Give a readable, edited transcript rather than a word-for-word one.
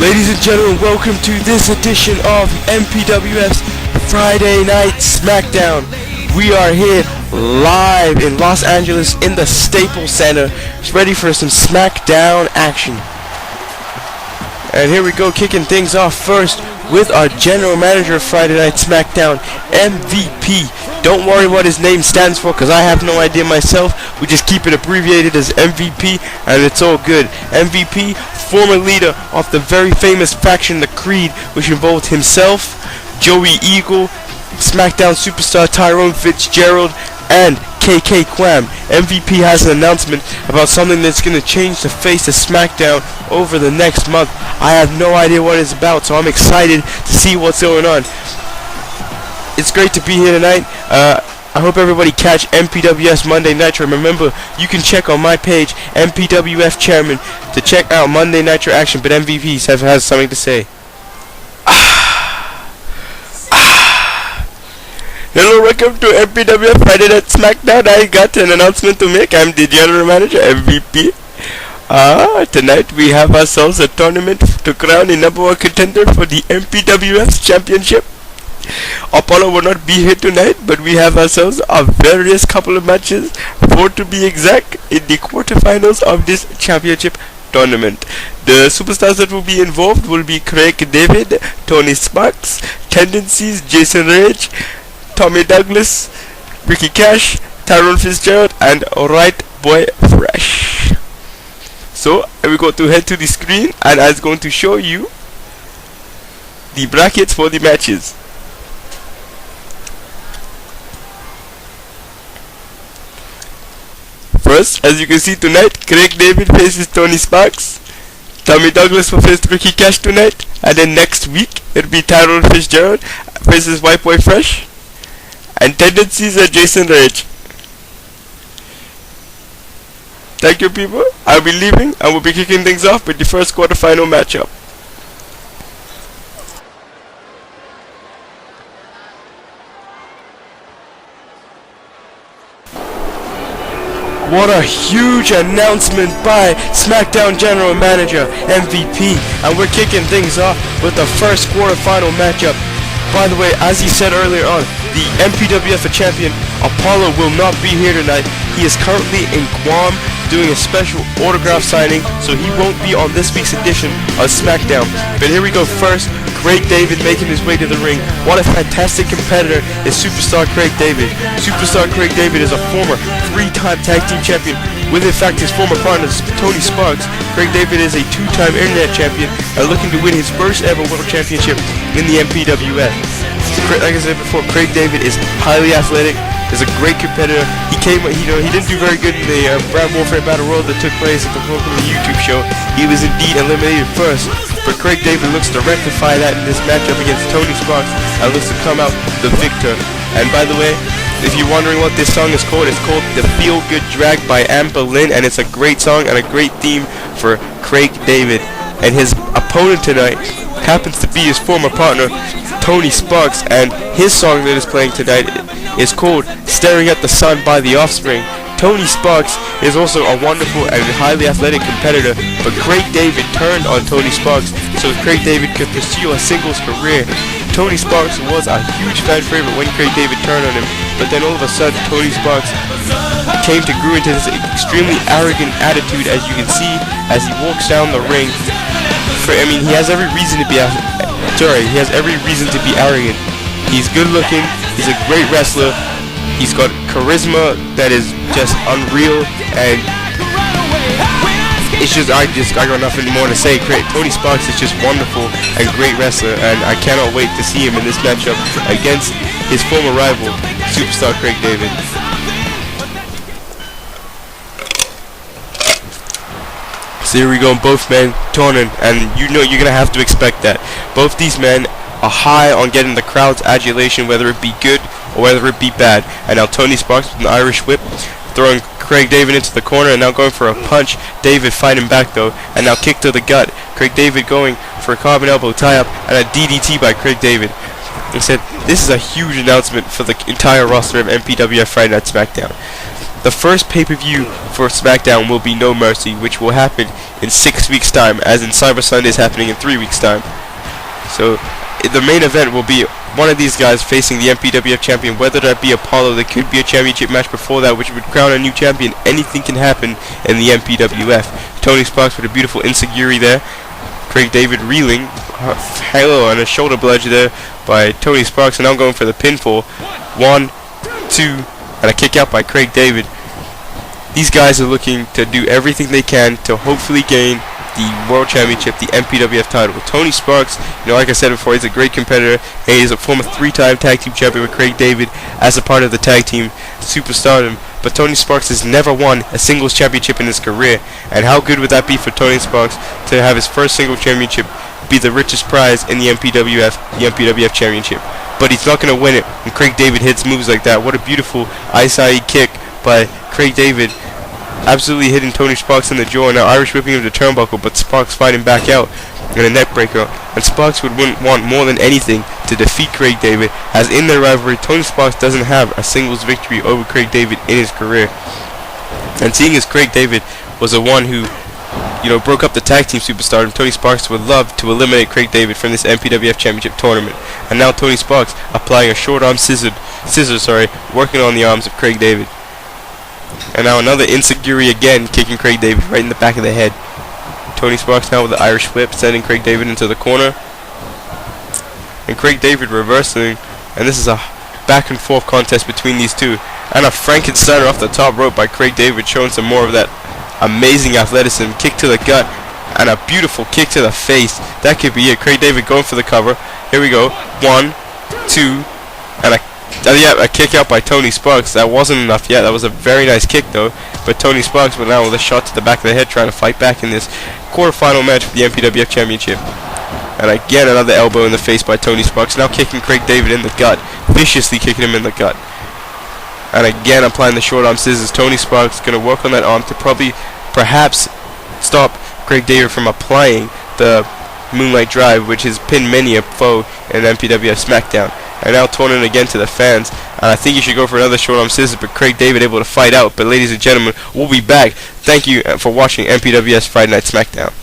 Ladies and gentlemen, welcome to this edition of MPWF's Friday Night Smackdown. We are here live in Los Angeles in the Staples Center, ready for some Smackdown action. And here we go, kicking things off first with our general manager of Friday Night Smackdown, MVP. Don't worry what his name stands for, because I have no idea myself. We just keep it abbreviated as MVP, and it's all good. MVP, former leader of the very famous faction, the Creed, which involved himself, Joey Eagle, Smackdown superstar Tyrone Fitzgerald, and KK Quam. MVP has an announcement about something that's going to change the face of Smackdown over the next month. I have no idea what it's about, so I'm excited to see what's going on. It's great to be here tonight. I hope everybody catch MPWF's Monday Nitro. Remember, you can check on my page, MPWF Chairman, to check out Monday Nitro action, but MVP has something to say. Hello, welcome to MPWF Friday Night Smackdown. I got an announcement to make. I'm the General Manager, MVP. Tonight we have ourselves a tournament to crown a #1 contender for the MPWF Championship. Apollo will not be here tonight, but we have ourselves a various couple of matches, 4 to be exact, in the quarterfinals of this championship tournament. The superstars that will be involved will be Craig David, Tony Sparks, Tendencies, Jason Rage, Tommy Douglas, Ricky Cash, Tyrone Fitzgerald, and Alright Boy Fresh. So we go to head to the screen, and I'm going to show you the brackets for the matches. First, as you can see tonight, Craig David faces Tony Sparks, Tommy Douglas will face Ricky Cash tonight, and then next week it'll be Tyrone Fitzgerald faces White Boy Fresh, and Tendencies are Jason Rage. Thank you, people. I'll be leaving and we'll be kicking things off with the first quarterfinal matchup. What a huge announcement by Smackdown General Manager, MVP. And we're kicking things off with the first quarterfinal matchup. By the way, as he said earlier on, the MPWF champion, Apollo, will not be here tonight. He is currently in Guam doing a special autograph signing, so he won't be on this week's edition of Smackdown. But here we go first. Craig David making his way to the ring. What a fantastic competitor is Superstar Craig David. Superstar Craig David is a former 3-time tag team champion with, in fact, his former partner Tony Sparks. Craig David is a 2-time internet champion and looking to win his first ever world championship in the MPWF. Like I said before, Craig David is highly athletic, is a great competitor. He didn't do very good in the Brand Warfare Battle Royal that took place at the local YouTube show. He was indeed eliminated first, but Craig David looks to rectify that in this matchup against Tony Sparks and looks to come out the victor. And by the way, if you're wondering what this song is called, it's called The Feel Good Drag by Amber Lynn, and it's a great song and a great theme for Craig David. And his opponent tonight happens to be his former partner, Tony Sparks, and his song that is playing tonight is called Staring at the Sun by The Offspring. Tony Sparks is also a wonderful and highly athletic competitor, but Craig David turned on Tony Sparks so Craig David could pursue a singles career. Tony Sparks was a huge fan favorite when Craig David turned on him, but then all of a sudden Tony Sparks grew into this extremely arrogant attitude, as you can see as he walks down the ring. He has every reason to be arrogant. He's good looking, he's a great wrestler, he's got charisma that is just unreal, and I got nothing more to say. Tony Sparks is just wonderful and great wrestler, and I cannot wait to see him in this matchup against his former rival, Superstar Craig David. So here we go, both men turning, and you're gonna have to expect that. Both these men are high on getting the crowd's adulation, whether it be good or whether it be bad. And now Tony Sparks with an Irish whip, throwing Craig David into the corner, and now going for a punch. David fighting back though, and now kick to the gut. Craig David going for a carbon elbow tie-up and a DDT by Craig David. He said, this is a huge announcement for the entire roster of MPWF Friday Night Smackdown. The first pay-per-view for Smackdown will be No Mercy, which will happen in 6 weeks' time, as in Cyber Sunday is happening in 3 weeks' time. So the main event will be one of these guys facing the MPWF champion, whether that be Apollo. There could be a championship match before that, which would crown a new champion. Anything can happen in the MPWF. Tony Sparks with a beautiful Insecurity there. Craig David reeling. Halo and a shoulder bludge there by Tony Sparks, and now going for the pinfall. 1, 2, and a kick out by Craig David. These guys are looking to do everything they can to hopefully gain the World Championship, the MPWF title. Tony Sparks, like I said before, he's a great competitor. He is a former 3-time tag team champion with Craig David as a part of the tag team superstardom. But Tony Sparks has never won a singles championship in his career. And how good would that be for Tony Sparks to have his first single championship be the richest prize in the MPWF championship? But he's not going to win it when Craig David hits moves like that. What a beautiful Ice-I kick by Craig David, absolutely hitting Tony Sparks in the jaw. Now Irish whipping him to turnbuckle, but Sparks fighting back out in a neck breaker. And Sparks would want more than anything to defeat Craig David, as in their rivalry, Tony Sparks doesn't have a singles victory over Craig David in his career. And seeing as Craig David was the one who broke up the tag team superstardom, Tony Sparks would love to eliminate Craig David from this MPWF Championship tournament. And now Tony Sparks applying a short arm scissors, working on the arms of Craig David. And now another Insecurity again, kicking Craig David right in the back of the head. Tony Sparks now with the Irish whip, sending Craig David into the corner. And Craig David reversing, and this is a back and forth contest between these two. And a Frankensteiner off the top rope by Craig David, showing some more of that amazing athleticism. Kick to the gut, and a beautiful kick to the face. That could be it. Craig David going for the cover. Here we go. 1, 2, and a kick out by Tony Sparks. That wasn't enough yet. That was a very nice kick though. But Tony Sparks went out with a shot to the back of the head, trying to fight back in this quarterfinal match for the MPWF Championship. And again another elbow in the face by Tony Sparks. Now kicking Craig David in the gut, viciously kicking him in the gut. And again applying the short arm scissors. Tony Sparks going to work on that arm to perhaps stop Craig David from applying the Moonlight Drive, which has pinned many a foe in MPWF Smackdown. And now turning again to the fans, and I think you should go for another short arm scissors, but Craig David able to fight out. But ladies and gentlemen, we'll be back. Thank you for watching MPWS Friday Night Smackdown.